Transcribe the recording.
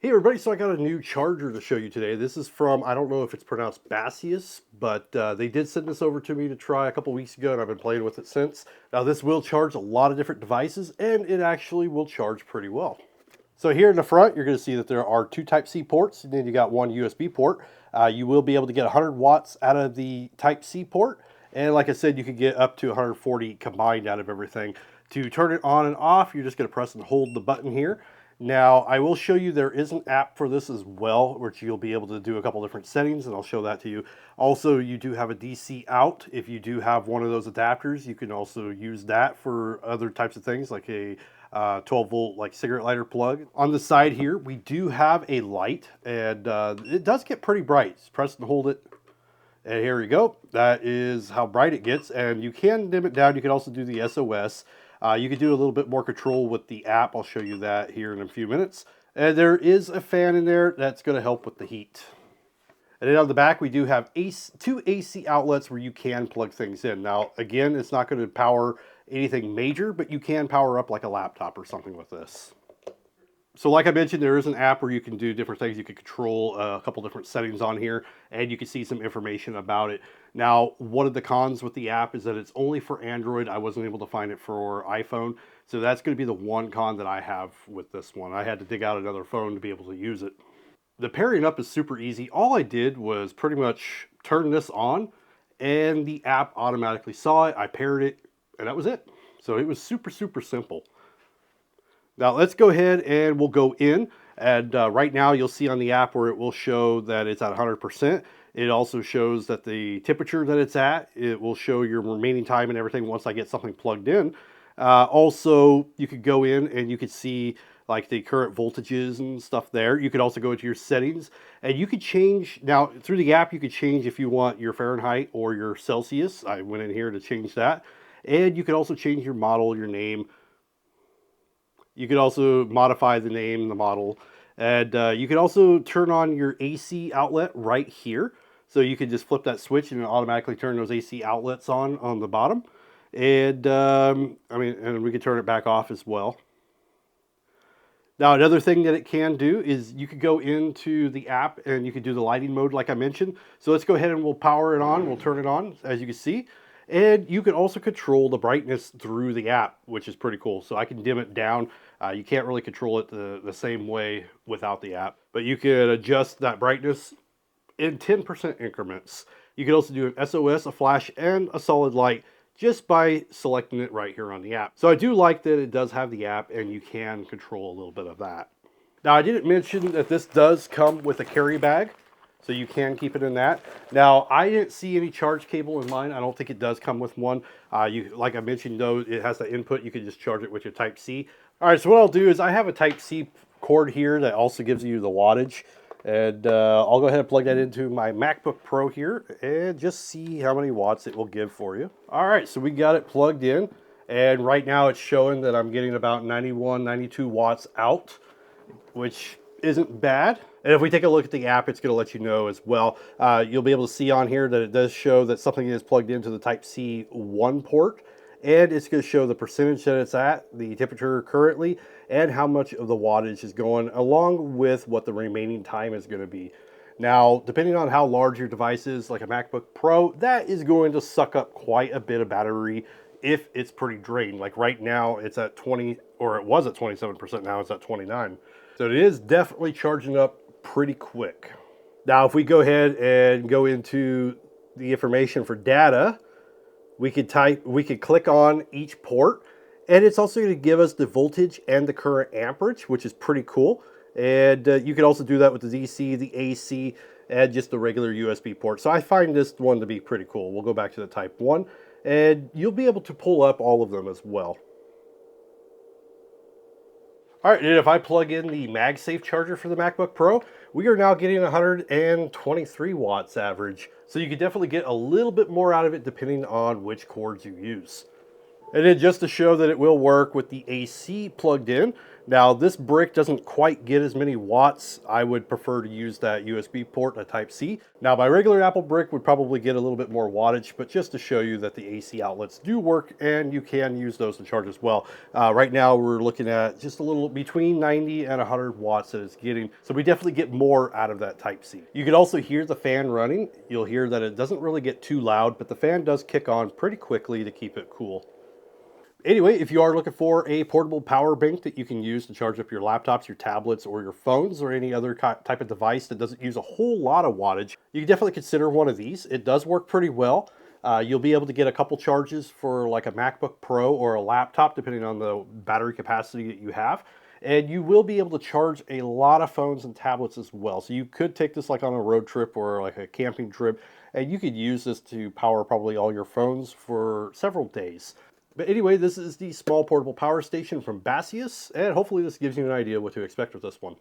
Hey everybody, so I got a new charger to show you today. This is from, I don't know if it's pronounced Baseus, but they did send this over to me to try a couple weeks ago and I've been playing with it since. Now this will charge a lot of different devices and it actually will charge pretty well. So here in the front, you're going to see that there are two Type-C ports and then you got one USB port. You will be able to get 100 watts out of the Type-C port. And like I said, you can get up to 140 combined out of everything. To turn it on and off, you're just going to press and hold the button here. Now, I will show you there is an app for this as well, which you'll be able to do a couple different settings, and I'll show that to you. Also, you do have a DC out. If you do have one of those adapters, you can also use that for other types of things, like a 12-volt like cigarette lighter plug. On the side here, we do have a light, and it does get pretty bright. Just press and hold it. And here we go. That is how bright it gets, and you can dim it down. You can also do the SOS. You can do a little bit more control with the app. I'll show you that here in a few minutes. And there is a fan in there that's going to help with the heat. And then on the back, we do have two AC outlets where you can plug things in. Now, again, it's not going to power anything major, but you can power up like a laptop or something with this. So like I mentioned, there is an app where you can do different things. You can control a couple different settings on here, and you can see some information about it. Now, one of the cons with the app is that it's only for Android. I wasn't able to find it for iPhone. So that's going to be the one con that I have with this one. I had to dig out another phone to be able to use it. The pairing up is super easy. All I did was pretty much turn this on, and the app automatically saw it. I paired it, and that was it. So it was super, super simple. Now let's go ahead and we'll go in, and right now you'll see on the app where it will show that it's at 100%. It also shows that the temperature that it's at. It will show your remaining time and everything once I get something plugged in. Also, you could go in and you could see like the current voltages and stuff there. You could also go into your settings and you could change, now through the app you could change if you want your Fahrenheit or your Celsius. I went in here to change that. And you could also change your model, your name. You could also modify the name, the model, and you could also turn on your AC outlet right here. So you can just flip that switch and automatically turn those AC outlets on the bottom. And and we can turn it back off as well. Now, another thing that it can do is you could go into the app and you could do the lighting mode like I mentioned. So let's go ahead and we'll power it on. We'll turn it on, as you can see. And you can also control the brightness through the app, which is pretty cool. So I can dim it down. You can't really control it the same way without the app. But you can adjust that brightness in 10% increments. You can also do an SOS, a flash, and a solid light just by selecting it right here on the app. So I do like that it does have the app and you can control a little bit of that. Now I didn't mention that this does come with a carry bag. So you can keep it in that. Now, I didn't see any charge cable in mine. I don't think it does come with one. Like I mentioned, though, it has the input. You can just charge it with your Type-C. All right, so what I'll do is I have a Type-C cord here that also gives you the wattage. And I'll go ahead and plug that into my MacBook Pro here and just see how many watts it will give for you. All right, so we got it plugged in. And right now it's showing that I'm getting about 91, 92 watts out, which isn't bad. And if we take a look at the app, it's going to let you know as well. You'll be able to see on here that it does show that something is plugged into the Type-C 1 port. And it's going to show the percentage that it's at, the temperature currently, and how much of the wattage is going, along with what the remaining time is going to be. Now, depending on how large your device is, like a MacBook Pro, that is going to suck up quite a bit of battery if it's pretty drained. Like right now, it's at 20, or it was at 27%, now it's at 29. So it is definitely charging up pretty quick. Now, if we go ahead and go into the information for data, we could click on each port, and it's also going to give us the voltage and the current amperage, which is pretty cool. And you can also do that with the DC, the AC, and just the regular USB port. So I find this one to be pretty cool. We'll go back to the Type 1, and you'll be able to pull up all of them as well. All right, and if I plug in the MagSafe charger for the MacBook Pro, we are now getting 123 watts average. So you can definitely get a little bit more out of it depending on which cords you use. And then just to show that it will work with the AC plugged in, Now, this brick doesn't quite get as many watts. I would prefer to use that USB port, a Type-C. Now, my regular Apple brick would probably get a little bit more wattage, but just to show you that the AC outlets do work and you can use those to charge as well. Right now, we're looking at just a little between 90 and 100 watts that it's getting. So we definitely get more out of that Type-C. You can also hear the fan running. You'll hear that it doesn't really get too loud, but the fan does kick on pretty quickly to keep it cool. Anyway, if you are looking for a portable power bank that you can use to charge up your laptops, your tablets, or your phones, or any other type of device that doesn't use a whole lot of wattage, you can definitely consider one of these. It does work pretty well. You'll be able to get a couple charges for like a MacBook Pro or a laptop, depending on the battery capacity that you have. And you will be able to charge a lot of phones and tablets as well. So you could take this like on a road trip or like a camping trip, and you could use this to power probably all your phones for several days. But anyway, this is the small portable power station from Baseus, and hopefully this gives you an idea what to expect with this one.